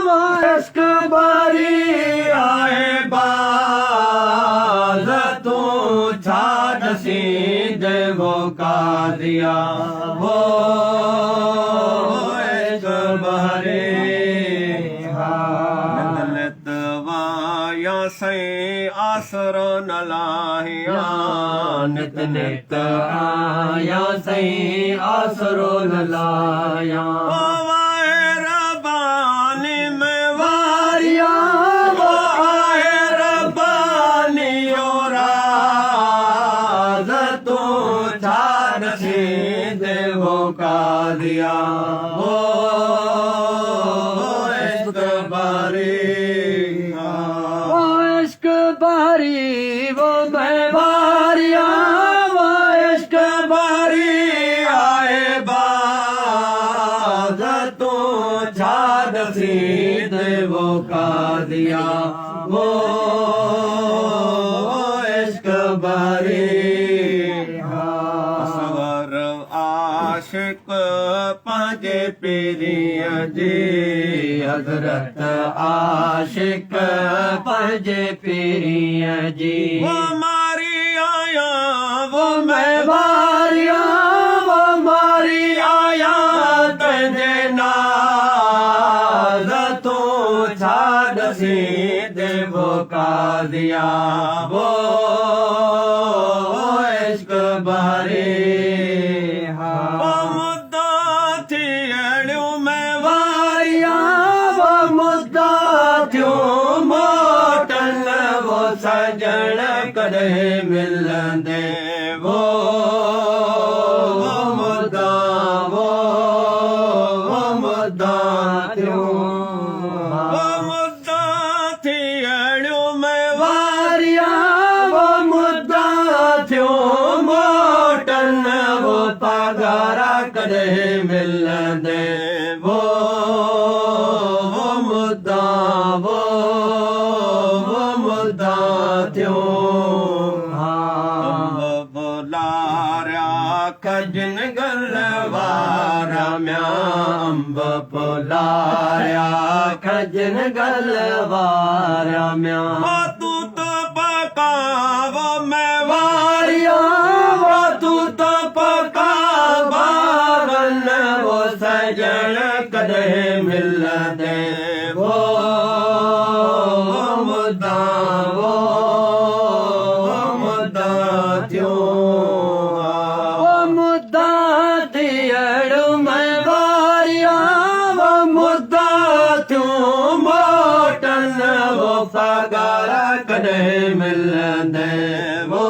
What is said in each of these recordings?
वो इश्क बारी आए बाज तू छाड़ सीध वो का दिया वो इश्क बारी सही आसरो न लाहिया नित नित आया सही आसरो न लाया रबानी में वारिया वो आए रबानी और तू छाड़ सीध वो का दिया वो इश्क बारी बारी वो मैं बारिया वो इश्क बारी आए बाज तू छाड़ सीध वो का दिया वो इश्क बारी सवर आशिक पांजे पीरिया जी हजरत आशिक पंजे पीरिया जी वो मारी आया वो मैं मारिया वो मारी आया तेरे नाज तू छाड़ सीध वो का दिया वो इश्क बारी सजण कदे मिलंदे वो मुद्दा थियूं वो मुद्दा थियणियूं में वारिया वो मुद्दा थियूं मोटन वो पगारा कदे मिलंदे वो मुद्दा खजन गलवारा म्या अम्ब पुलाया खजन गलवारा म्या तू तो पका वो मैं वारिया वो तू तो पका बागन वो सजन कदे मिलंदे वो मुद्दा थियूं पगारा कदे मिलंदे वो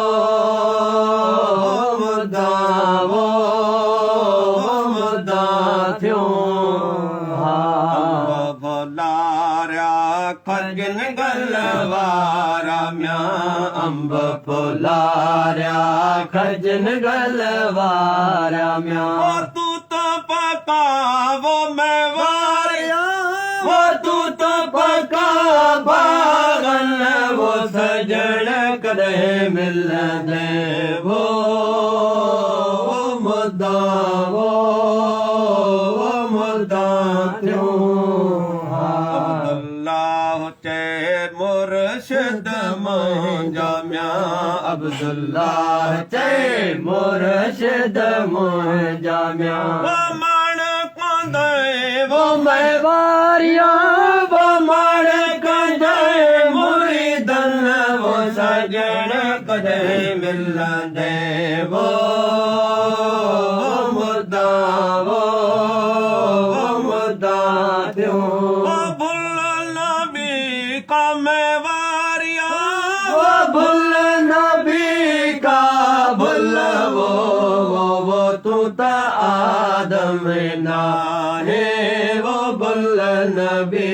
मुद्दा थियूं फुलारिया खजन गलवारा म्या अम्ब फुलारिया खजन गलवारा म्या तू तो पका वो मैं वारिया वो तू तो पका वो सजण कदे मिलंदे वो मुद्दा थियूं अब्दुल्लाह चे मुर्शिद मुंहिंजा म्या अब्दुल्लाह चे मुर्शिद मुंहिंजा म्या वो माण कंदे वो मैं वारिया वो माण सजण कदे मिलंदे वो मुद्दा थियूं भुल नबी का मैं वारिया वो भुल नबी का भुल वो तू तो आदम नाहे वो भुल नबी